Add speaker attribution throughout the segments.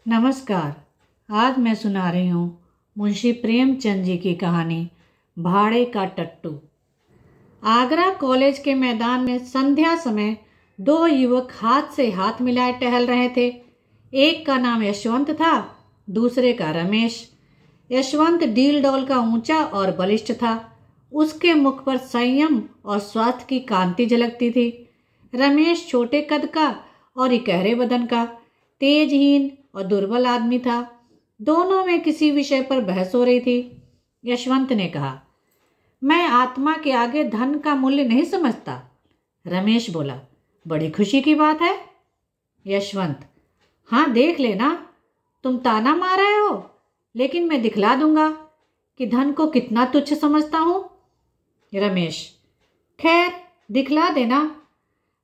Speaker 1: नमस्कार। आज मैं सुना रही हूँ मुंशी प्रेमचंद जी की कहानी भाड़े का टट्टू। आगरा कॉलेज के मैदान में संध्या समय दो युवक हाथ से हाथ मिलाए टहल रहे थे। एक का नाम यशवंत था, दूसरे का रमेश। यशवंत डील डौल का ऊंचा और बलिष्ठ था। उसके मुख पर संयम और स्वास्थ्य की कांति झलकती थी। रमेश छोटे कद का और इकहरे बदन का, तेजहीन और दुर्बल आदमी था। दोनों में किसी विषय पर बहस हो रही थी। यशवंत ने कहा, मैं आत्मा के आगे धन का मूल्य नहीं समझता। रमेश बोला, बड़ी खुशी की बात है। यशवंत, हाँ देख लेना, तुम ताना मार रहे हो, लेकिन मैं दिखला दूंगा कि धन को कितना तुच्छ समझता हूं। रमेश, खैर दिखला देना।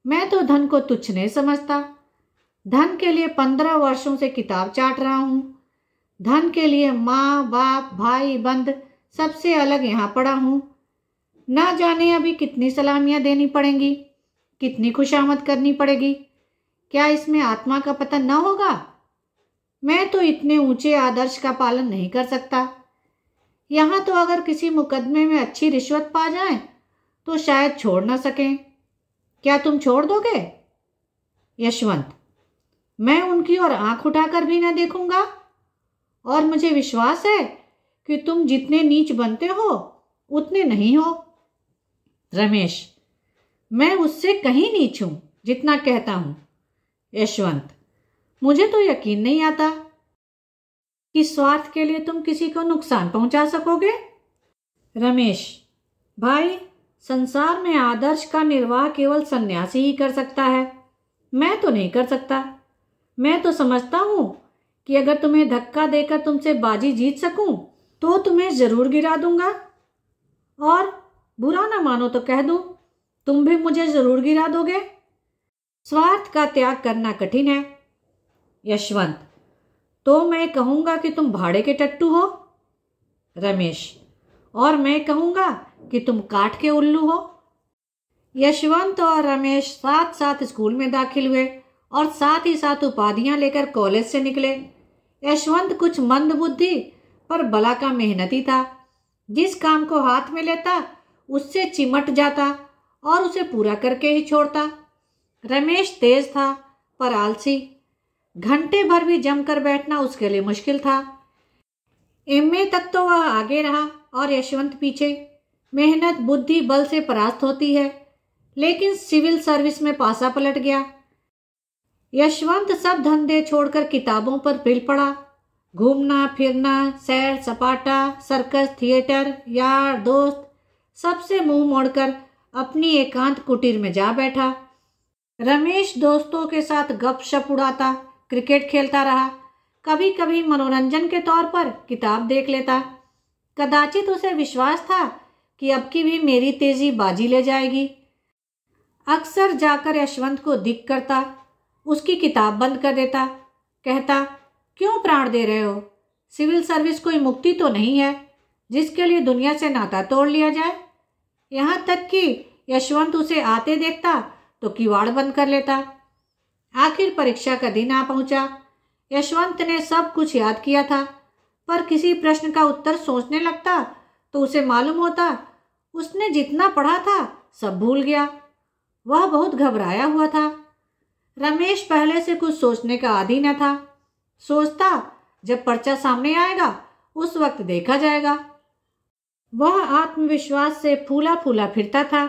Speaker 1: मैं तो धन को तुच्छ नहीं समझता। धन के लिए 15 वर्षों से किताब चाट रहा हूं। धन के लिए माँ बाप भाई बंद सबसे अलग यहाँ पड़ा हूं। ना जाने अभी कितनी सलामियां देनी पड़ेंगी, कितनी खुशामद करनी पड़ेगी। क्या इसमें आत्मा का पतन न होगा? मैं तो इतने ऊंचे आदर्श का पालन नहीं कर सकता। यहाँ तो अगर किसी मुकदमे में अच्छी रिश्वत पा जाए तो शायद छोड़ ना सकें। क्या तुम छोड़ दोगे? यशवंत, मैं उनकी ओर आंख उठाकर भी न देखूंगा, और मुझे विश्वास है कि तुम जितने नीच बनते हो उतने नहीं हो। रमेश, मैं उससे कहीं नीच हूं जितना कहता हूं। यशवंत, मुझे तो यकीन नहीं आता कि स्वार्थ के लिए तुम किसी को नुकसान पहुंचा सकोगे। रमेश, भाई, संसार में आदर्श का निर्वाह केवल सन्यासी ही कर सकता है। मैं तो नहीं कर सकता। मैं तो समझता हूं कि अगर तुम्हें धक्का देकर तुमसे बाजी जीत सकूं तो तुम्हें जरूर गिरा दूंगा, और बुरा ना मानो तो कह दूं, तुम भी मुझे जरूर गिरा दोगे। स्वार्थ का त्याग करना कठिन है। यशवंत, तो मैं कहूंगा कि तुम भाड़े के टट्टू हो। रमेश, और मैं कहूंगा कि तुम काठ के उल्लू हो। यशवंत और रमेश साथ साथ स्कूल में दाखिल हुए और साथ ही साथ उपाधियां लेकर कॉलेज से निकले। यशवंत कुछ मंद बुद्धि पर बला का मेहनती था। जिस काम को हाथ में लेता उससे चिमट जाता और उसे पूरा करके ही छोड़ता। रमेश तेज था पर आलसी। घंटे भर भी जमकर बैठना उसके लिए मुश्किल था। एमए तक तो वह आगे रहा और यशवंत पीछे। मेहनत बुद्धि बल से परास्त होती है, लेकिन सिविल सर्विस में पासा पलट गया। यशवंत सब धंधे छोड़कर किताबों पर पिल पड़ा। घूमना फिरना, सैर सपाटा, सर्कस, थिएटर, यार दोस्त सबसे मुंह मोड़कर अपनी एकांत कुटीर में जा बैठा। रमेश दोस्तों के साथ गपशप उड़ाता, क्रिकेट खेलता रहा। कभी कभी मनोरंजन के तौर पर किताब देख लेता। कदाचित उसे विश्वास था कि अब की भी मेरी तेजी बाजी ले जाएगी। अक्सर जाकर यशवंत को दिख करता, उसकी किताब बंद कर देता, कहता, क्यों प्राण दे रहे हो? सिविल सर्विस कोई मुक्ति तो नहीं है जिसके लिए दुनिया से नाता तोड़ लिया जाए। यहाँ तक कि यशवंत उसे आते देखता तो किवाड़ बंद कर लेता। आखिर परीक्षा का दिन आ पहुंचा। यशवंत ने सब कुछ याद किया था, पर किसी प्रश्न का उत्तर सोचने लगता तो उसे मालूम होता उसने जितना पढ़ा था सब भूल गया। वह बहुत घबराया हुआ था। रमेश पहले से कुछ सोचने का आदी न था। सोचता, जब पर्चा सामने आएगा उस वक्त देखा जाएगा। वह आत्मविश्वास से फूला फूला फिरता था।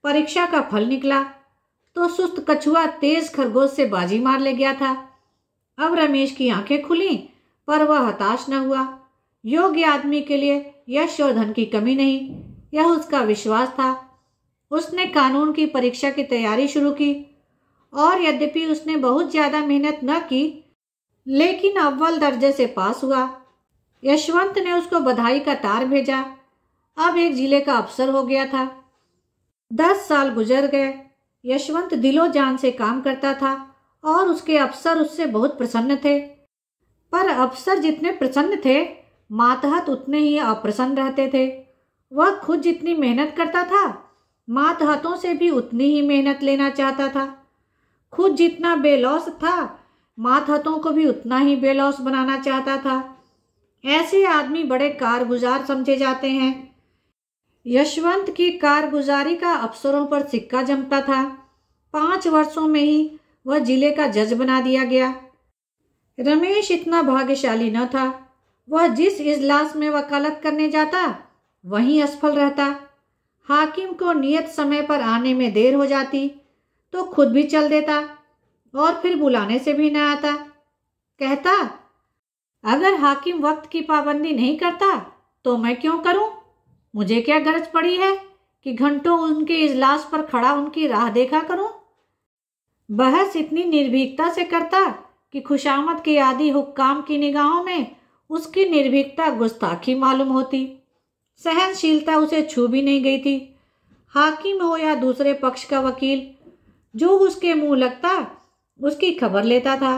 Speaker 1: परीक्षा का फल निकला तो सुस्त कछुआ तेज खरगोश से बाजी मार ले गया था। अब रमेश की आंखें खुली, पर वह हताश न हुआ। योग्य आदमी के लिए यश और धन की कमी नहीं, यह उसका विश्वास था। उसने कानून की परीक्षा की तैयारी शुरू की, और यद्यपि उसने बहुत ज्यादा मेहनत न की, लेकिन अव्वल दर्जे से पास हुआ। यशवंत ने उसको बधाई का तार भेजा। अब एक जिले का अफसर हो गया था। 10 साल गुजर गए। यशवंत दिलो जान से काम करता था और उसके अफसर उससे बहुत प्रसन्न थे। पर अफसर जितने प्रसन्न थे, मातहत उतने ही अप्रसन्न रहते थे। वह खुद जितनी मेहनत करता था, मातहतों से भी उतनी ही मेहनत लेना चाहता था। खुद जितना बेलौस था, मातहतों को भी उतना ही बेलौस बनाना चाहता था। ऐसे आदमी बड़े कारगुजार समझे जाते हैं। यशवंत की कारगुजारी का अफसरों पर सिक्का जमता था। 5 वर्षों में ही वह जिले का जज बना दिया गया। रमेश इतना भाग्यशाली न था। वह जिस इजलास में वकालत करने जाता वहीं असफल रहता। हाकिम को नियत समय पर आने में देर हो जाती तो खुद भी चल देता और फिर बुलाने से भी न आता। कहता, अगर हाकिम वक्त की पाबंदी नहीं करता तो मैं क्यों करूं? मुझे क्या गरज पड़ी है कि घंटों उनके इजलास पर खड़ा उनकी राह देखा करूं? बहस इतनी निर्भीकता से करता कि खुशामद के आदि हुक्काम की निगाहों में उसकी निर्भीकता गुस्ताखी मालूम होती। सहनशीलता उसे छू भी नहीं गई थी। हाकिम हो या दूसरे पक्ष का वकील, जो उसके मुंह लगता उसकी खबर लेता था।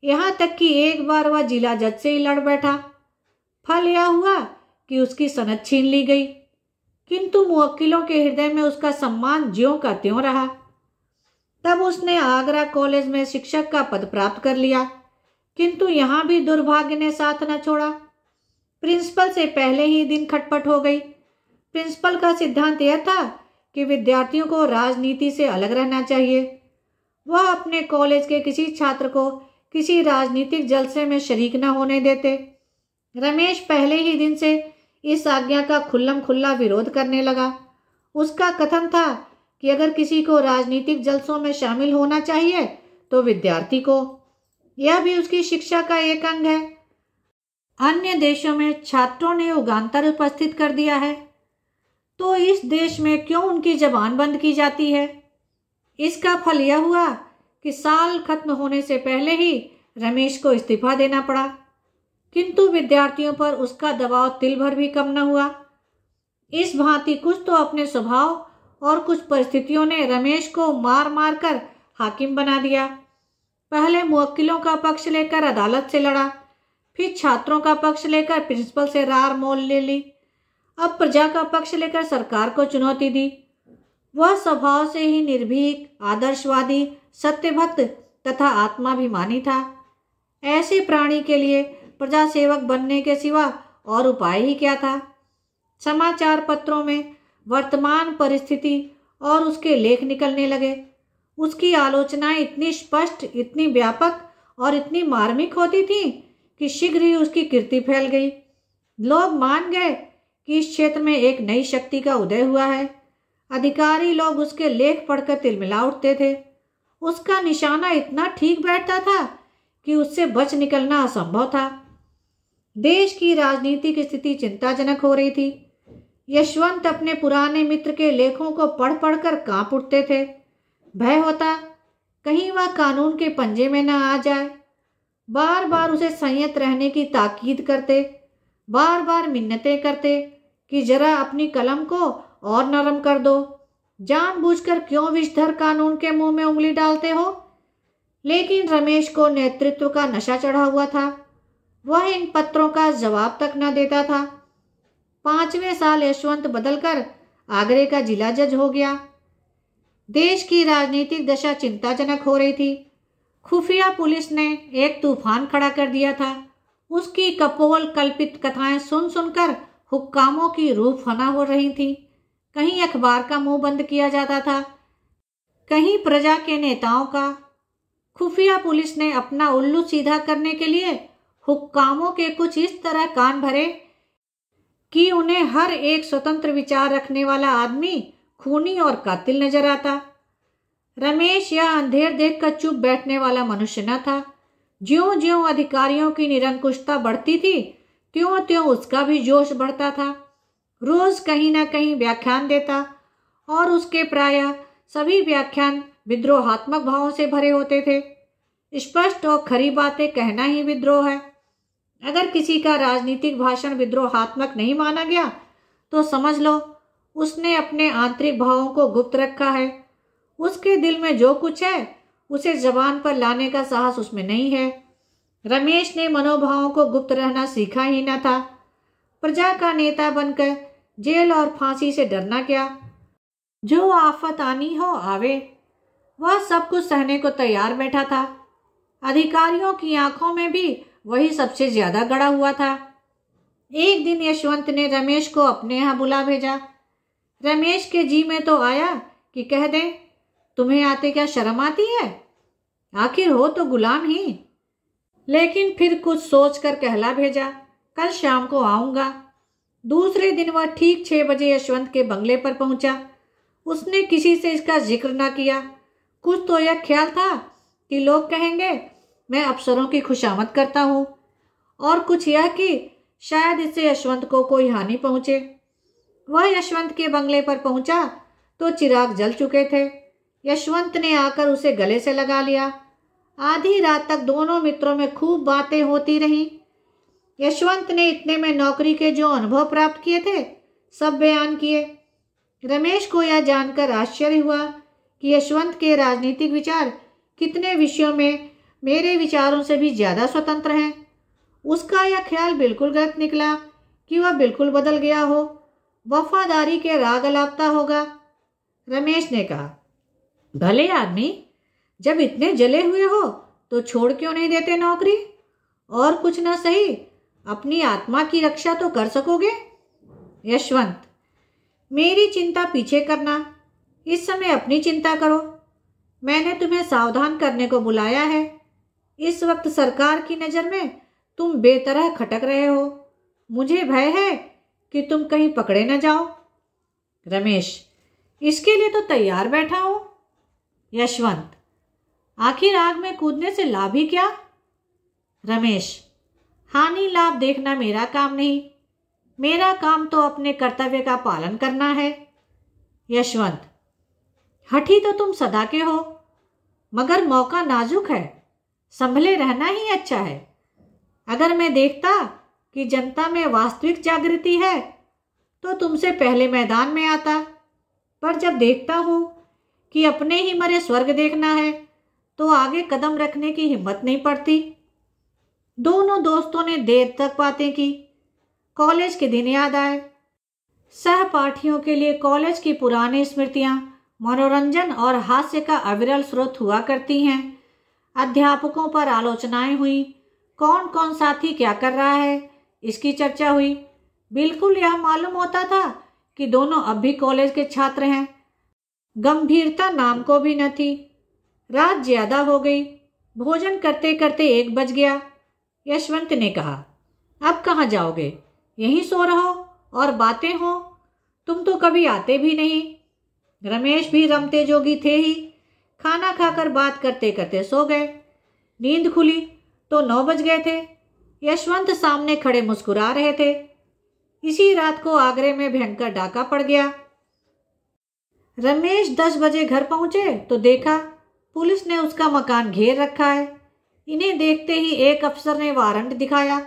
Speaker 1: यहाँ तक कि एक बार वह जिला जज से ही लड़ बैठा। फल यह हुआ कि उसकी सनद छीन ली गई, किंतु मुवक्किलों के हृदय में उसका सम्मान ज्यों का त्यों रहा। तब उसने आगरा कॉलेज में शिक्षक का पद प्राप्त कर लिया, किंतु यहाँ भी दुर्भाग्य ने साथ न छोड़ा। प्रिंसिपल से पहले ही दिन खटपट हो गई। प्रिंसिपल का सिद्धांत यह था कि विद्यार्थियों को राजनीति से अलग रहना चाहिए। वह अपने कॉलेज के किसी छात्र को किसी राजनीतिक जलसे में शरीक न होने देते। रमेश पहले ही दिन से इस आज्ञा का खुल्लम खुल्ला विरोध करने लगा। उसका कथन था कि अगर किसी को राजनीतिक जलसों में शामिल होना चाहिए तो विद्यार्थी को। यह भी उसकी शिक्षा का एक अंग है। अन्य देशों में छात्रों ने युगांतर उपस्थित कर दिया है, तो इस देश में क्यों उनकी जबान बंद की जाती है? इसका फल यह हुआ कि साल खत्म होने से पहले ही रमेश को इस्तीफा देना पड़ा, किंतु विद्यार्थियों पर उसका दबाव तिल भर भी कम न हुआ। इस भांति कुछ तो अपने स्वभाव और कुछ परिस्थितियों ने रमेश को मार मार कर हाकिम बना दिया। पहले मुवक्किलों का पक्ष लेकर अदालत से लड़ा, फिर छात्रों का पक्ष लेकर प्रिंसिपल से रार मोल ले ली, अब प्रजा का पक्ष लेकर सरकार को चुनौती दी। वह स्वभाव से ही निर्भीक, आदर्शवादी, सत्यभक्त तथा आत्माभिमानी था। ऐसे प्राणी के लिए प्रजा सेवक बनने के सिवा और उपाय ही क्या था? समाचार पत्रों में वर्तमान परिस्थिति और उसके लेख निकलने लगे। उसकी आलोचनाएं इतनी स्पष्ट, इतनी व्यापक और इतनी मार्मिक होती थीं कि शीघ्र ही उसकी कीर्ति फैल गई। लोग मान गए कि इस क्षेत्र में एक नई शक्ति का उदय हुआ है। अधिकारी लोग उसके लेख पढ़कर तिलमिला उठते थे। उसका निशाना इतना ठीक बैठता था कि उससे बच निकलना असंभव था। देश की राजनीतिक स्थिति चिंताजनक हो रही थी। यशवंत अपने पुराने मित्र के लेखों को पढ़ पढ़कर कांप उठते थे। भय होता कहीं वह कानून के पंजे में न आ जाए। बार बार उसे संयत रहने की ताकीद करते, बार बार मिन्नतें करते कि जरा अपनी कलम को और नरम कर दो, जानबूझकर क्यों विषधर कानून के मुंह में उंगली डालते हो। लेकिन रमेश को नेतृत्व का नशा चढ़ा हुआ था। वह इन पत्रों का जवाब तक न देता था। 5वें साल यशवंत बदलकर आगरे का जिला जज हो गया। देश की राजनीतिक दशा चिंताजनक हो रही थी। खुफिया पुलिस ने एक तूफान खड़ा कर दिया था। उसकी कपोल कल्पित कथाएं सुन सुनकर हुक्कामों की रूह फना हो रही थी। कहीं अखबार का मुंह बंद किया जाता था, कहीं प्रजा के नेताओं का। खुफिया पुलिस ने अपना उल्लू सीधा करने के लिए हुक्कामों के कुछ इस तरह कान भरे कि उन्हें हर एक स्वतंत्र विचार रखने वाला आदमी खूनी और कातिल नजर आता। रमेश यह अंधेर देखकर चुप बैठने वाला मनुष्य न था। ज्यों ज्यों अधिकारियों की निरंकुशता बढ़ती थी, त्यों त्यों उसका भी जोश बढ़ता था। रोज कहीं न कहीं व्याख्यान देता और उसके प्रायः सभी व्याख्यान विद्रोहात्मक भावों से भरे होते थे। स्पष्ट और खरी बातें कहना ही विद्रोह है। अगर किसी का राजनीतिक भाषण विद्रोहात्मक नहीं माना गया तो समझ लो उसने अपने आंतरिक भावों को गुप्त रखा है। उसके दिल में जो कुछ है उसे जबान पर लाने का साहस उसमें नहीं है। रमेश ने मनोभावों को गुप्त रहना सीखा ही न था। प्रजा का नेता बनकर जेल और फांसी से डरना क्या? जो आफत आनी हो आवे, वह सब कुछ सहने को तैयार बैठा था। अधिकारियों की आंखों में भी वही सबसे ज्यादा गड़ा हुआ था। एक दिन यशवंत ने रमेश को अपने यहाँ बुला भेजा। रमेश के जी में तो आया कि कह दें, तुम्हें आते क्या शर्म आती है? आखिर हो तो गुलाम ही। लेकिन फिर कुछ सोचकर कहला भेजा, कल शाम को आऊंगा। दूसरे दिन वह ठीक 6 बजे यशवंत के बंगले पर पहुंचा। उसने किसी से इसका जिक्र न किया। कुछ तो यह ख्याल था कि लोग कहेंगे मैं अफसरों की खुशामद करता हूँ, और कुछ यह कि शायद इससे यशवंत को कोई हानि पहुंचे। वह यशवंत के बंगले पर पहुंचा तो चिराग जल चुके थे। यशवंत ने आकर उसे गले से लगा लिया। आधी रात तक दोनों मित्रों में खूब बातें होती रहीं। यशवंत ने इतने में नौकरी के जो अनुभव प्राप्त किए थे सब बयान किए। रमेश को यह जानकर आश्चर्य हुआ कि यशवंत के राजनीतिक विचार कितने विषयों में मेरे विचारों से भी ज़्यादा स्वतंत्र हैं। उसका यह ख्याल बिल्कुल गलत निकला कि वह बिल्कुल बदल गया हो, वफादारी के राग अलापता होगा। रमेश ने कहा, भले आदमी, जब इतने जले हुए हो तो छोड़ क्यों नहीं देते नौकरी? और कुछ ना सही, अपनी आत्मा की रक्षा तो कर सकोगे। यशवंत, मेरी चिंता पीछे करना, इस समय अपनी चिंता करो। मैंने तुम्हें सावधान करने को बुलाया है। इस वक्त सरकार की नज़र में तुम बेतरह खटक रहे हो। मुझे भय है कि तुम कहीं पकड़े न जाओ। रमेश, इसके लिए तो तैयार बैठा हूं। यशवंत, आखिर आग में कूदने से लाभ ही क्या? रमेश, हानि लाभ देखना मेरा काम नहीं। मेरा काम तो अपने कर्तव्य का पालन करना है। यशवंत, हठी तो तुम सदा के हो, मगर मौका नाजुक है, संभले रहना ही अच्छा है। अगर मैं देखता कि जनता में वास्तविक जागृति है तो तुमसे पहले मैदान में आता, पर जब देखता हूँ कि अपने ही मरे स्वर्ग देखना है तो आगे कदम रखने की हिम्मत नहीं पड़ती। दोनों दोस्तों ने देर तक बातें की। कॉलेज के दिन याद आए। सहपाठियों के लिए कॉलेज की पुरानी स्मृतियाँ मनोरंजन और हास्य का अविरल स्रोत हुआ करती हैं। अध्यापकों पर आलोचनाएं हुई, कौन कौन साथी क्या कर रहा है इसकी चर्चा हुई। बिल्कुल यह मालूम होता था कि दोनों अब भी कॉलेज के छात्र हैं। गंभीरता नाम को भी न थी। रात ज्यादा हो गई। भोजन करते करते 1 बज गया। यशवंत ने कहा, अब कहाँ जाओगे? यहीं सो रहो और बातें हो। तुम तो कभी आते भी नहीं। रमेश भी रमते जोगी थे ही। खाना खाकर बात करते करते सो गए। नींद खुली तो 9 बज गए थे। यशवंत सामने खड़े मुस्कुरा रहे थे। इसी रात को आगरे में भयंकर डाका पड़ गया। रमेश 10 बजे घर पहुंचे तो देखा पुलिस ने उसका मकान घेर रखा है। इन्हें देखते ही एक अफसर ने वारंट दिखाया।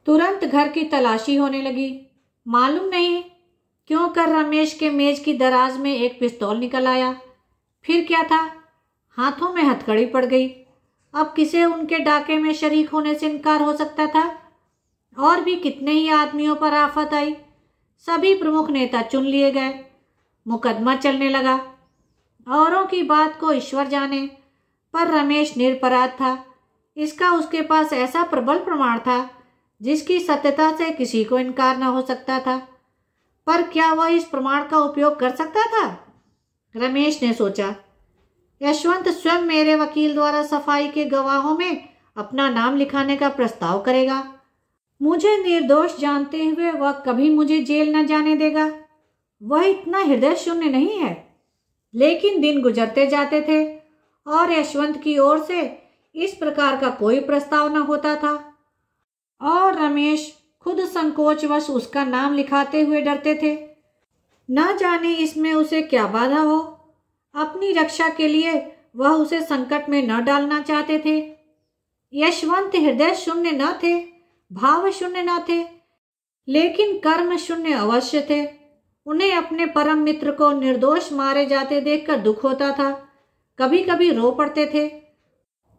Speaker 1: तुरंत घर की तलाशी होने लगी। मालूम नहीं क्यों कर रमेश के मेज की दराज में एक पिस्तौल निकल आया। फिर क्या था, हाथों में हथकड़ी पड़ गई। अब किसे उनके डाके में शरीक होने से इनकार हो सकता था? और भी कितने ही आदमियों पर आफत आई। सभी प्रमुख नेता चुन लिए गए। मुकदमा चलने लगा। औरों की बात को ईश्वर जाने, पर रमेश निरपराध था। इसका उसके पास ऐसा प्रबल प्रमाण था जिसकी सत्यता से किसी को इनकार न हो सकता था। पर क्या वह इस प्रमाण का उपयोग कर सकता था? रमेश ने सोचा, यशवंत स्वयं मेरे वकील द्वारा सफाई के गवाहों में अपना नाम लिखाने का प्रस्ताव करेगा। मुझे निर्दोष जानते हुए वह कभी मुझे जेल न जाने देगा। वह इतना हृदय शून्य नहीं है। लेकिन दिन गुजरते जाते थे और यशवंत की ओर से इस प्रकार का कोई प्रस्ताव न होता था, और रमेश खुद संकोचवश उसका नाम लिखाते हुए डरते थे। न जाने इसमें उसे क्या बाधा हो। अपनी रक्षा के लिए वह उसे संकट में न डालना चाहते थे। यशवंत हृदय शून्य न थे, भाव शून्य न थे, लेकिन कर्म शून्य अवश्य थे। उन्हें अपने परम मित्र को निर्दोष मारे जाते देखकर दुख होता था। कभी कभी रो पड़ते थे,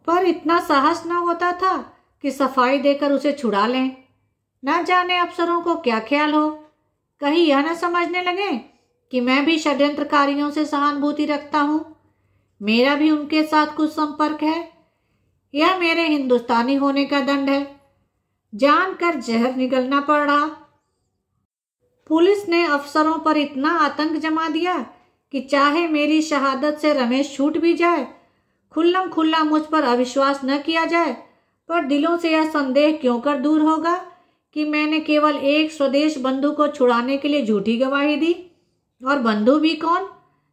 Speaker 1: पर इतना साहस न होता था कि सफाई देकर उसे छुड़ा लें। न जाने अफसरों को क्या ख्याल हो, कहीं यह न समझने लगे कि मैं भी षड्यंत्रकारियों से सहानुभूति रखता हूँ, मेरा भी उनके साथ कुछ संपर्क है। यह मेरे हिंदुस्तानी होने का दंड है। जानकर जहर निगलना पड़ रहा। पुलिस ने अफसरों पर इतना आतंक जमा दिया कि चाहे मेरी शहादत से रमेश छूट भी जाए, खुल्लम खुल्ला मुझ पर अविश्वास न किया जाए, पर दिलों से यह संदेह क्यों कर दूर होगा कि मैंने केवल एक स्वदेश बंधु को छुड़ाने के लिए झूठी गवाही दी, और बंधु भी कौन,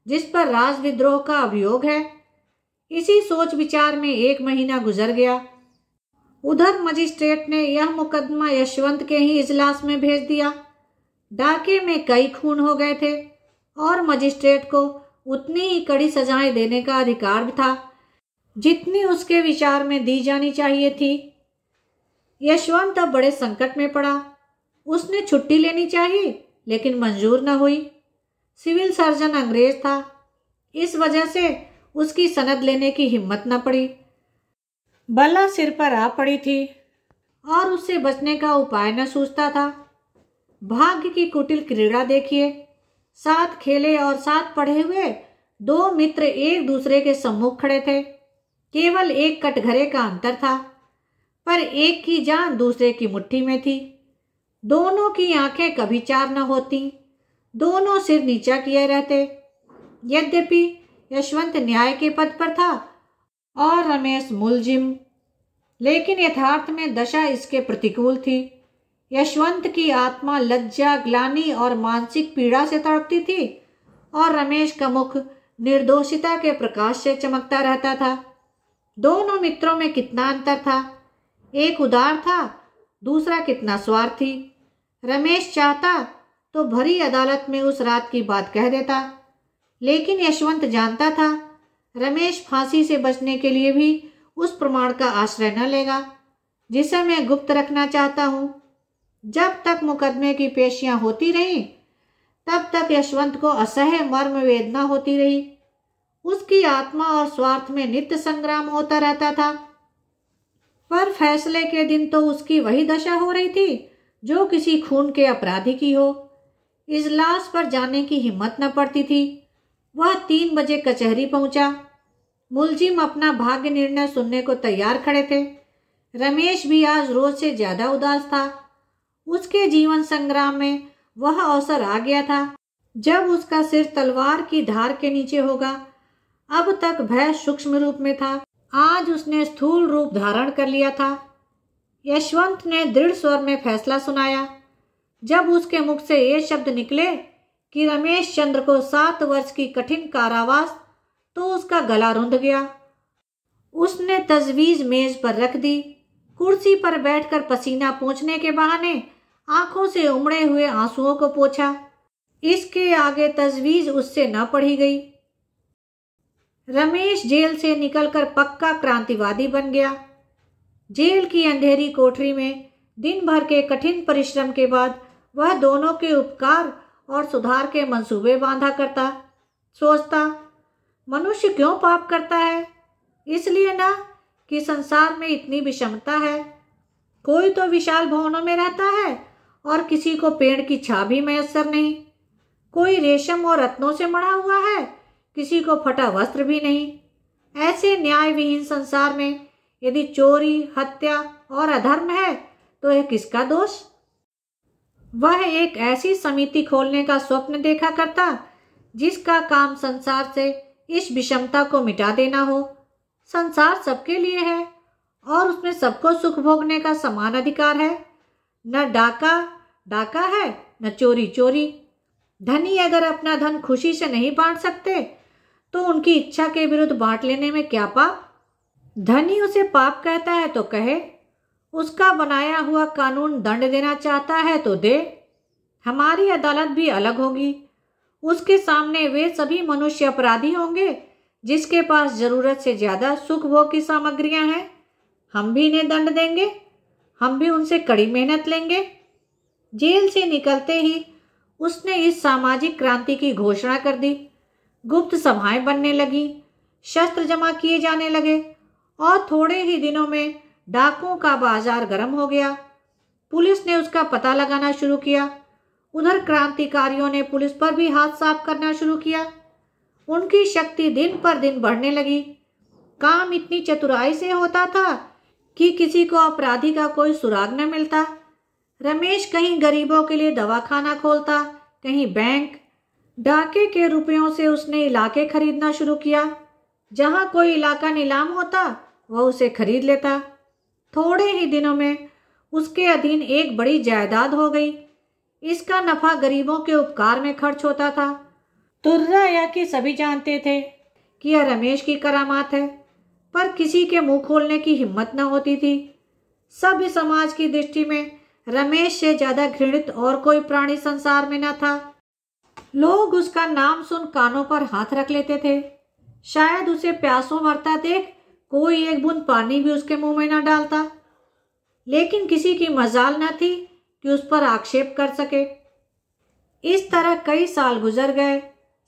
Speaker 1: जिस पर राजविद्रोह का अभियोग है। इसी सोच विचार में 1 महीना गुजर गया। उधर मजिस्ट्रेट ने यह मुकदमा यशवंत के ही इजलास में भेज दिया। डाके में कई खून हो गए थे और मजिस्ट्रेट को उतनी ही कड़ी सजाएं देने का अधिकार भी था जितनी उसके विचार में दी जानी चाहिए थी। यशवंत अब बड़े संकट में पड़ा। उसने छुट्टी लेनी चाहिए, लेकिन मंजूर न हुई। सिविल सर्जन अंग्रेज था, इस वजह से उसकी सनद लेने की हिम्मत न पड़ी। बला सिर पर आ पड़ी थी और उससे बचने का उपाय न सूझता था। भाग्य की कुटिल क्रीड़ा देखिए। साथ खेले और साथ पढ़े हुए 2 मित्र एक दूसरे के सम्मुख खड़े थे। केवल एक कटघरे का अंतर था, पर एक की जान दूसरे की मुट्ठी में थी। दोनों की आंखें कभी चार न होती, दोनों सिर नीचा किए रहते। यद्यपि यशवंत न्याय के पद पर था और रमेश मुलजिम, लेकिन यथार्थ में दशा इसके प्रतिकूल थी। यशवंत की आत्मा लज्जा, ग्लानि और मानसिक पीड़ा से तड़पती थी और रमेश का मुख निर्दोषिता के प्रकाश से चमकता रहता था। दोनों मित्रों में कितना अंतर था। एक उदार था, दूसरा कितना स्वार्थी। रमेश चाहता तो भरी अदालत में उस रात की बात कह देता, लेकिन यशवंत जानता था रमेश फांसी से बचने के लिए भी उस प्रमाण का आश्रय न लेगा जिसे मैं गुप्त रखना चाहता हूं। जब तक मुकदमे की पेशियां होती रहीं, तब तक यशवंत को असह्य मर्म वेदना होती रही। उसकी आत्मा और स्वार्थ में नित्य संग्राम होता रहता था, पर फैसले के दिन तो उसकी वही दशा हो रही थी जो किसी खून के अपराधी की हो। इजलास पर जाने की हिम्मत न पड़ती थी। वह 3 बजे कचहरी पहुंचा। मुलजिम अपना भाग्य निर्णय सुनने को तैयार खड़े थे। रमेश भी आज रोज से ज्यादा उदास था। उसके जीवन संग्राम में वह अवसर आ गया था जब उसका सिर तलवार की धार के नीचे होगा। अब तक भय सूक्ष्म रूप में था, आज उसने स्थूल रूप धारण कर लिया था। यशवंत ने दृढ़ स्वर में फैसला सुनाया। जब उसके मुख से ये शब्द निकले कि रमेश चंद्र को 7 वर्ष की कठिन कारावास, तो उसका गला रुंध गया। उसने तजवीज मेज पर रख दी। कुर्सी पर बैठकर पसीना पोंछने के बहाने आंखों से उमड़े हुए आंसुओं को पोंछा। इसके आगे तजवीज उससे न पढ़ी गई। रमेश जेल से निकलकर पक्का क्रांतिवादी बन गया। जेल की अंधेरी कोठरी में दिन भर के कठिन परिश्रम के बाद वह दोनों के उपकार और सुधार के मंसूबे बांधा करता। सोचता, मनुष्य क्यों पाप करता है? इसलिए ना कि संसार में इतनी विषमता है। कोई तो विशाल भवनों में रहता है और किसी को पेड़ की छां भी मयस्सर नहीं। कोई रेशम और रत्नों से मढ़ा हुआ है, किसी को फटा वस्त्र भी नहीं। ऐसे न्याय विहीन संसार में यदि चोरी, हत्या और अधर्म है, तो यह किसका दोष? वह एक ऐसी समिति खोलने का स्वप्न देखा करता जिसका काम संसार से इस विषमता को मिटा देना हो। संसार सबके लिए है और उसमें सबको सुख भोगने का समान अधिकार है। न डाका डाका है, न चोरी चोरी। धनी अगर अपना धन खुशी से नहीं बांट सकते, तो उनकी इच्छा के विरुद्ध बांट लेने में क्या पाप? धनी उसे पाप कहता है तो कहे, उसका बनाया हुआ कानून दंड देना चाहता है तो दे। हमारी अदालत भी अलग होगी। उसके सामने वे सभी मनुष्य अपराधी होंगे जिसके पास जरूरत से ज्यादा सुख भोग की सामग्रियां हैं। हम भी इन्हें दंड देंगे, हम भी उनसे कड़ी मेहनत लेंगे। जेल से निकलते ही उसने इस सामाजिक क्रांति की घोषणा कर दी। गुप्त सभाएं बनने लगी, शस्त्र जमा किए जाने लगे और थोड़े ही दिनों में डाकुओं का बाजार गर्म हो गया। पुलिस ने उसका पता लगाना शुरू किया। उधर क्रांतिकारियों ने पुलिस पर भी हाथ साफ करना शुरू किया। उनकी शक्ति दिन पर दिन बढ़ने लगी। काम इतनी चतुराई से होता था कि किसी को अपराधी का कोई सुराग न मिलता। रमेश कहीं गरीबों के लिए दवाखाना खोलता, कहीं बैंक। डाके के रुपयों से उसने इलाके खरीदना शुरू किया। जहां कोई इलाका नीलाम होता वह उसे खरीद लेता। थोड़े ही दिनों में उसके अधीन एक बड़ी जायदाद हो गई। इसका नफा गरीबों के उपकार में खर्च होता था। तुर्रा या कि सभी जानते थे कि यह रमेश की करामात है, पर किसी के मुंह खोलने की हिम्मत न होती थी। सभ्य समाज की दृष्टि में रमेश से ज्यादा घृणित और कोई प्राणी संसार में न था। लोग उसका नाम सुन कानों पर हाथ रख लेते थे। शायद उसे प्यासों मरता देख कोई एक बूंद पानी भी उसके मुंह में न डालता, लेकिन किसी की मजाल न थी कि उस पर आक्षेप कर सके। इस तरह कई साल गुजर गए।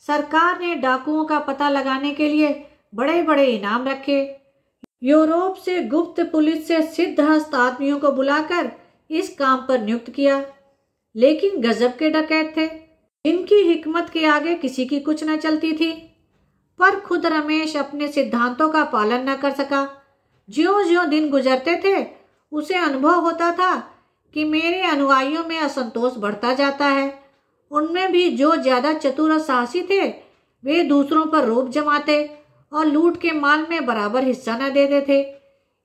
Speaker 1: सरकार ने डाकुओं का पता लगाने के लिए बड़े बड़े इनाम रखे। यूरोप से गुप्त पुलिस से सिद्धहस्त आदमियों को बुलाकर इस काम पर नियुक्त किया, लेकिन गजब के डकैत थे। इनकी हिकमत के आगे किसी की कुछ न चलती थी। पर खुद रमेश अपने सिद्धांतों का पालन न कर सका। ज्यों ज्यों दिन गुजरते थे उसे अनुभव होता था कि मेरे अनुयायियों में असंतोष बढ़ता जाता है। उनमें भी जो ज्यादा चतुर और साहसी थे वे दूसरों पर रोब जमाते और लूट के माल में बराबर हिस्सा न देते थे।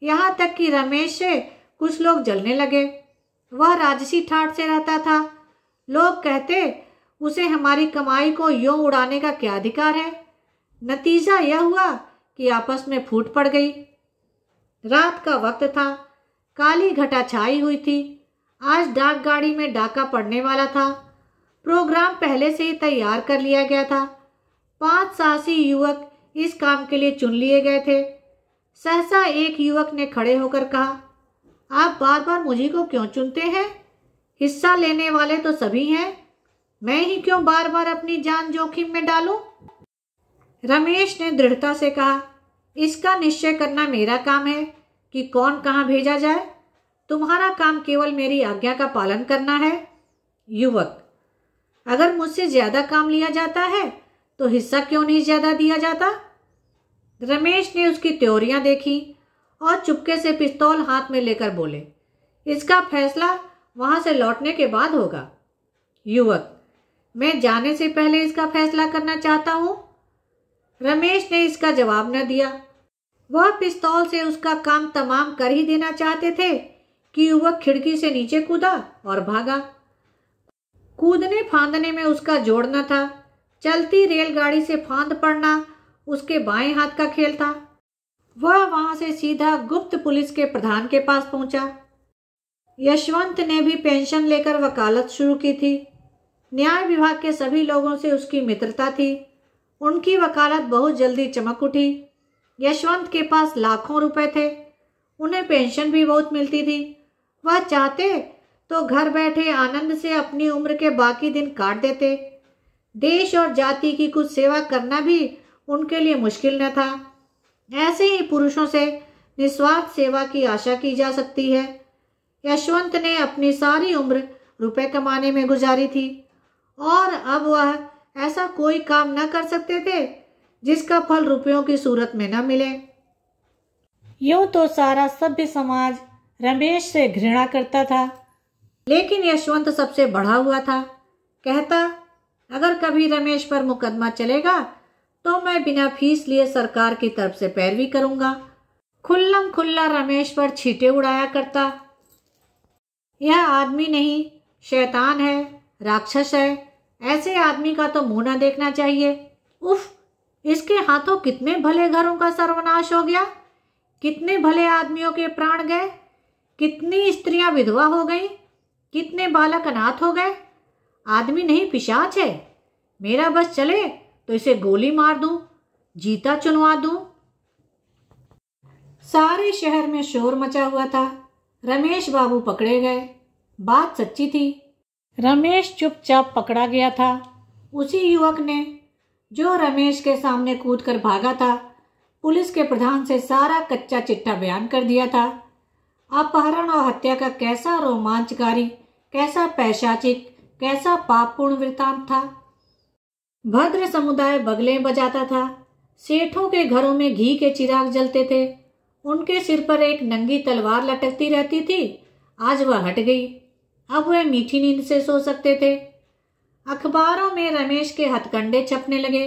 Speaker 1: यहाँ तक कि रमेश से कुछ लोग जलने लगे। वह राजसी ठाठ से रहता था। लोग कहते उसे हमारी कमाई को यूं उड़ाने का क्या अधिकार है। नतीजा यह हुआ कि आपस में फूट पड़ गई। रात का वक्त था। काली घटा छाई हुई थी। आज डाक गाड़ी में डाका पड़ने वाला था। प्रोग्राम पहले से ही तैयार कर लिया गया था। 5 साहसी युवक इस काम के लिए चुन लिए गए थे। सहसा एक युवक ने खड़े होकर कहा, आप बार बार मुझी को क्यों चुनते हैं? हिस्सा लेने वाले तो सभी हैं। मैं ही क्यों बार बार अपनी जान जोखिम में डालूं? रमेश ने दृढ़ता से कहा, इसका निश्चय करना मेरा काम है कि कौन कहाँ भेजा जाए। तुम्हारा काम केवल मेरी आज्ञा का पालन करना है। युवक, अगर मुझसे ज्यादा काम लिया जाता है तो हिस्सा क्यों नहीं ज्यादा दिया जाता? रमेश ने उसकी त्योरियां देखी और चुपके से पिस्तौल हाथ में लेकर बोले, इसका फैसला वहां से लौटने के बाद होगा। युवक, मैं जाने से पहले इसका फैसला करना चाहता हूं। रमेश ने इसका जवाब न दिया। वह पिस्तौल से उसका काम तमाम कर ही देना चाहते थे कि युवक खिड़की से नीचे कूदा और भागा। कूदने फांदने में उसका जोड़ न था। चलती रेलगाड़ी से फांद पड़ना उसके बाएं हाथ का खेल था। वह वहां से सीधा गुप्त पुलिस के प्रधान के पास पहुंचा। यशवंत ने भी पेंशन लेकर वकालत शुरू की थी। न्याय विभाग के सभी लोगों से उसकी मित्रता थी। उनकी वकालत बहुत जल्दी चमक उठी। यशवंत के पास लाखों रुपए थे। उन्हें पेंशन भी बहुत मिलती थी। वह चाहते तो घर बैठे आनंद से अपनी उम्र के बाकी दिन काट देते। देश और जाति की कुछ सेवा करना भी उनके लिए मुश्किल न था। ऐसे ही पुरुषों से निस्वार्थ सेवा की आशा की जा सकती है। यशवंत ने अपनी सारी उम्र रुपए कमाने में गुजारी थी और अब वह ऐसा कोई काम न कर सकते थे जिसका फल रुपयों की सूरत में न मिले। यूं तो सारा सभ्य समाज रमेश से घृणा करता था, लेकिन यशवंत सबसे बढ़ा हुआ था। कहता, अगर कभी रमेश पर मुकदमा चलेगा तो मैं बिना फीस लिए सरकार की तरफ से पैरवी करूंगा। खुल्लम खुल्ला रमेश पर छींटे उड़ाया करता। यह आदमी नहीं, शैतान है, राक्षस है। ऐसे आदमी का तो मुंह न देखना चाहिए। उफ, इसके हाथों कितने भले घरों का सर्वनाश हो गया। कितने भले आदमियों के प्राण गए। कितनी स्त्रियां विधवा हो गईं। कितने बालक अनाथ हो गए। आदमी नहीं, पिशाच है। मेरा बस चले तो इसे गोली मार दूं, जीता चुनवा दूं। सारे शहर में शोर मचा हुआ था। रमेश बाबू पकड़े गए। बात सच्ची थी। रमेश चुपचाप पकड़ा गया था। उसी युवक ने जो रमेश के सामने कूदकर भागा था, पुलिस के प्रधान से सारा कच्चा चिट्ठा बयान कर दिया था। अपहरण और हत्या का कैसा रोमांचकारी, कैसा पैशाचिक, कैसा पापपूर्ण वृतांत था। भद्र समुदाय बगलें बजाता था। सेठों के घरों में घी के चिराग जलते थे। उनके सिर पर एक नंगी तलवार लटकती रहती थी। आज वह हट गई। अब वह मीठी नींद से सो सकते थे। अखबारों में रमेश के हथकंडे छपने लगे।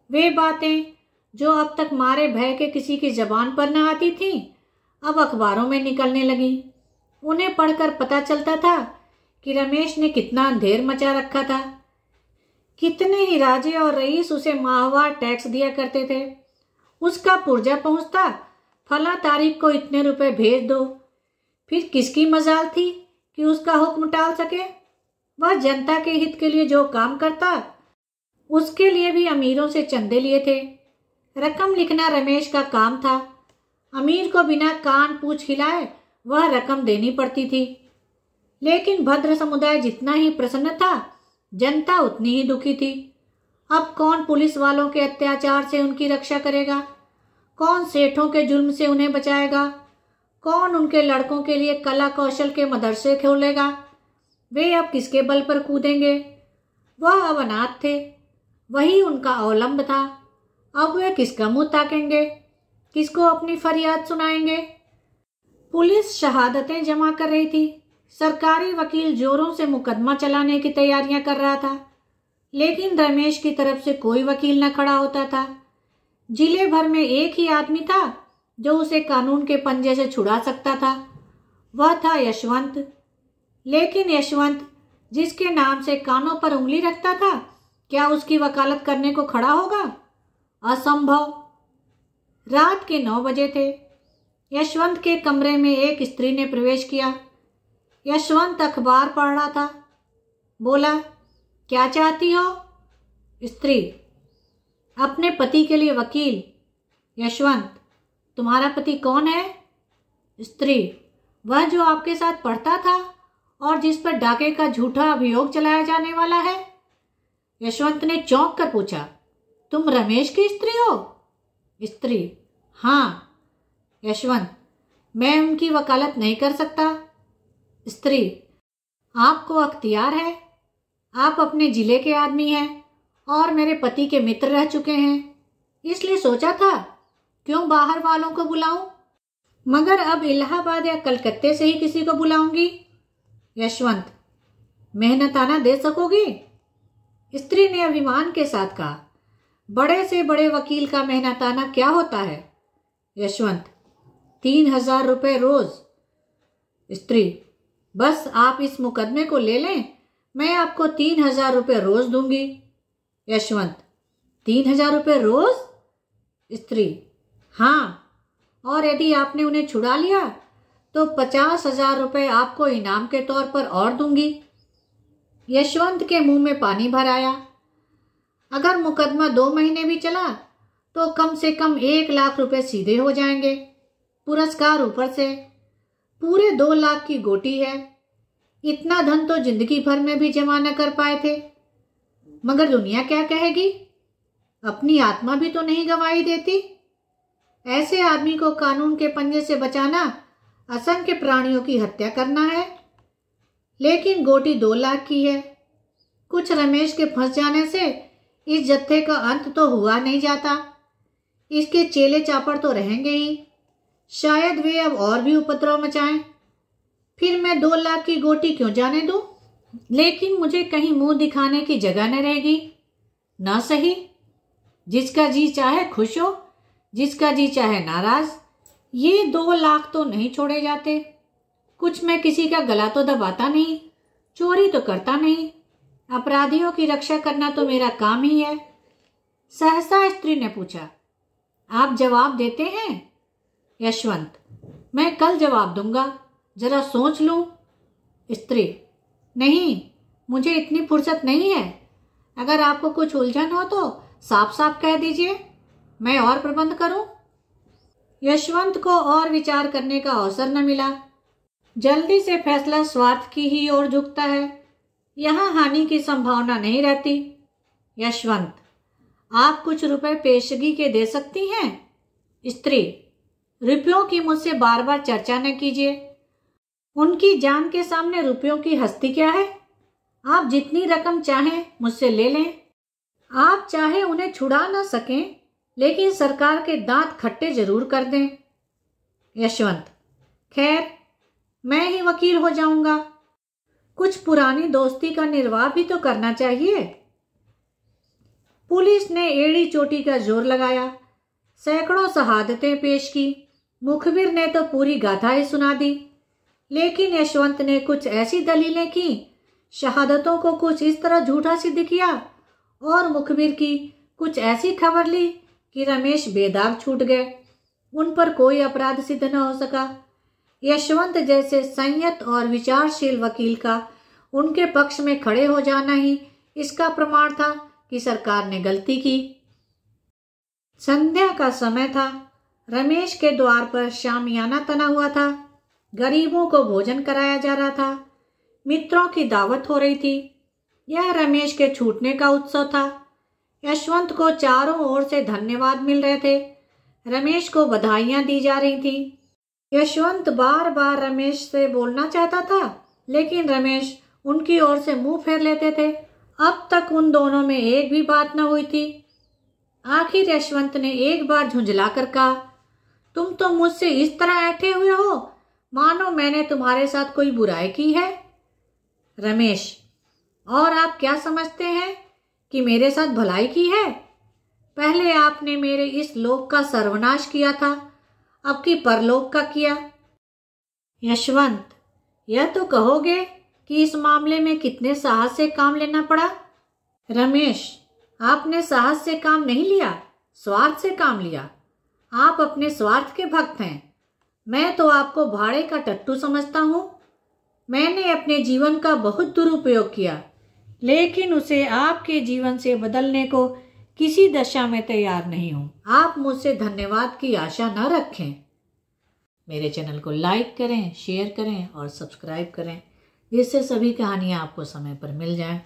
Speaker 1: वे बातें जो अब तक मारे भय के किसी की जबान पर न आती थीं, अब अखबारों में निकलने लगी। उन्हें पढ़कर पता चलता था कि रमेश ने कितना अंधेर मचा रखा था। कितने ही राजे और रईस उसे माहवार टैक्स दिया करते थे। उसका पुर्जा पहुंचता, फला तारीख को इतने रुपए भेज दो। फिर किसकी मजाल थी कि उसका हुक्म टाल सके। वह जनता के हित के लिए जो काम करता, उसके लिए भी अमीरों से चंदे लिए थे। रकम लिखना रमेश का काम था। अमीर को बिना कान पूछ हिलाए वह रकम देनी पड़ती थी। लेकिन भद्र समुदाय जितना ही प्रसन्न था, जनता उतनी ही दुखी थी। अब कौन पुलिस वालों के अत्याचार से उनकी रक्षा करेगा? कौन सेठों के जुल्म से उन्हें बचाएगा? कौन उनके लड़कों के लिए कला कौशल के मदरसे खोलेगा? वे अब किसके बल पर कूदेंगे? वह अब अनाथ थे, वही उनका अवलंब था। अब वे किसका मुंह ताकेंगे? किसको अपनी फरियाद सुनाएंगे? पुलिस शहादतें जमा कर रही थी। सरकारी वकील जोरों से मुकदमा चलाने की तैयारियां कर रहा था। लेकिन रमेश की तरफ से कोई वकील न खड़ा होता था। जिले भर में एक ही आदमी था जो उसे कानून के पंजे से छुड़ा सकता था। वह था यशवंत। लेकिन यशवंत, जिसके नाम से कानों पर उंगली रखता था, क्या उसकी वकालत करने को खड़ा होगा? असंभव। रात के 9 बजे थे। यशवंत के कमरे में एक स्त्री ने प्रवेश किया। यशवंत अखबार पढ़ रहा था। बोला, क्या चाहती हो? स्त्री, अपने पति के लिए वकील। यशवंत, तुम्हारा पति कौन है? स्त्री, वह जो आपके साथ पढ़ता था और जिस पर डाके का झूठा अभियोग चलाया जाने वाला है। यशवंत ने चौंक कर पूछा, तुम रमेश की स्त्री हो? स्त्री, हाँ। यशवंत, मैं उनकी वकालत नहीं कर सकता। स्त्री, आपको अख्तियार है। आप अपने जिले के आदमी हैं और मेरे पति के मित्र रह चुके हैं, इसलिए सोचा था क्यों बाहर वालों को बुलाऊं, मगर अब इलाहाबाद या कलकत्ते से ही किसी को बुलाऊंगी। यशवंत, मेहनताना दे सकोगी? स्त्री ने अभिमान के साथ कहा, बड़े से बड़े वकील का मेहनताना क्या होता है? यशवंत, 3000 रुपये रोज। स्त्री, बस आप इस मुकदमे को ले लें, मैं आपको 3000 रुपये रोज दूंगी। यशवंत, 3000 रुपये रोज? स्त्री, हाँ, और यदि आपने उन्हें छुड़ा लिया तो 50,000 रुपये आपको इनाम के तौर पर और दूंगी। यशवंत के मुंह में पानी भर आया। अगर मुकदमा 2 महीने भी चला तो कम से कम 1 लाख रुपए सीधे हो जाएंगे। पुरस्कार ऊपर से पूरे 2 लाख की गोटी है। इतना धन तो जिंदगी भर में भी जमा न कर पाए थे। मगर दुनिया क्या कहेगी? अपनी आत्मा भी तो नहीं गवाही देती। ऐसे आदमी को कानून के पंजे से बचाना असंख्य प्राणियों की हत्या करना है। लेकिन गोटी 2 लाख की है। कुछ रमेश के फंस जाने से इस जत्थे का अंत तो हुआ नहीं जाता। इसके चेले चापड़ तो रहेंगे ही। शायद वे अब और भी उपद्रव मचाएं। फिर मैं 2 लाख की गोटी क्यों जाने दूं? लेकिन मुझे कहीं मुंह दिखाने की जगह न रहेगी। ना सही, जिसका जी चाहे खुश हो, जिसका जी चाहे नाराज। ये 2 लाख तो नहीं छोड़े जाते। कुछ मैं किसी का गला तो दबाता नहीं, चोरी तो करता नहीं। अपराधियों की रक्षा करना तो मेरा काम ही है। सहसा स्त्री ने पूछा, आप जवाब देते हैं? यशवंत, मैं कल जवाब दूंगा, जरा सोच लूं। स्त्री, नहीं, मुझे इतनी फुर्सत नहीं है। अगर आपको कुछ उलझन हो तो साफ साफ कह दीजिए, मैं और प्रबंध करूं। यशवंत को और विचार करने का अवसर न मिला। जल्दी से फैसला स्वार्थ की ही ओर झुकता है। यहाँ हानि की संभावना नहीं रहती। यशवंत, आप कुछ रुपए पेशगी के दे सकती हैं? स्त्री, रुपयों की मुझसे बार बार चर्चा न कीजिए। उनकी जान के सामने रुपयों की हस्ती क्या है? आप जितनी रकम चाहें मुझसे ले लें। आप चाहे उन्हें छुड़ा न सकें, लेकिन सरकार के दांत खट्टे जरूर कर दें। यशवंत, खैर मैं ही वकील हो जाऊंगा। कुछ पुरानी दोस्ती का निर्वाह भी तो करना चाहिए। पुलिस ने एड़ी चोटी का जोर लगाया, सैकड़ों शहादतें पेश की। मुखबिर ने तो पूरी गाथा ही सुना दी, लेकिन यशवंत ने कुछ ऐसी दलीलें की, शहादतों को कुछ इस तरह झूठा सिद्ध किया और मुखबिर की कुछ ऐसी खबर ली कि रमेश बेदाग छूट गए। उन पर कोई अपराध सिद्ध न हो सका। यशवंत जैसे संयत और विचारशील वकील का उनके पक्ष में खड़े हो जाना ही इसका प्रमाण था कि सरकार ने गलती की। संध्या का समय था। रमेश के द्वार पर शामियाना तना हुआ था। गरीबों को भोजन कराया जा रहा था। मित्रों की दावत हो रही थी। यह रमेश के छूटने का उत्सव था। यशवंत को चारों ओर से धन्यवाद मिल रहे थे। रमेश को बधाइयां दी जा रही थी। यशवंत बार बार रमेश से बोलना चाहता था, लेकिन रमेश उनकी ओर से मुंह फेर लेते थे। अब तक उन दोनों में एक भी बात न हुई थी। आखिर यशवंत ने एक बार झुंझलाकर कहा, तुम तो मुझसे इस तरह ऐठे हुए हो मानो मैंने तुम्हारे साथ कोई बुराई की है। रमेश, और आप क्या समझते हैं कि मेरे साथ भलाई की है? पहले आपने मेरे इस लोक का सर्वनाश किया था, अब की परलोक का किया। यशवंत, यह तो कहोगे कि इस मामले में कितने साहस से काम लेना पड़ा। रमेश, आपने साहस से काम नहीं लिया, स्वार्थ से काम लिया। आप अपने स्वार्थ के भक्त हैं। मैं तो आपको भाड़े का टट्टू समझता हूँ। मैंने अपने जीवन का बहुत दुरुपयोग किया, लेकिन उसे आपके जीवन से बदलने को किसी दशा में तैयार नहीं हूँ। आप मुझसे धन्यवाद की आशा न रखें। मेरे चैनल को लाइक करें, शेयर करें और सब्सक्राइब करें, जिससे सभी कहानियाँ आपको समय पर मिल जाएं।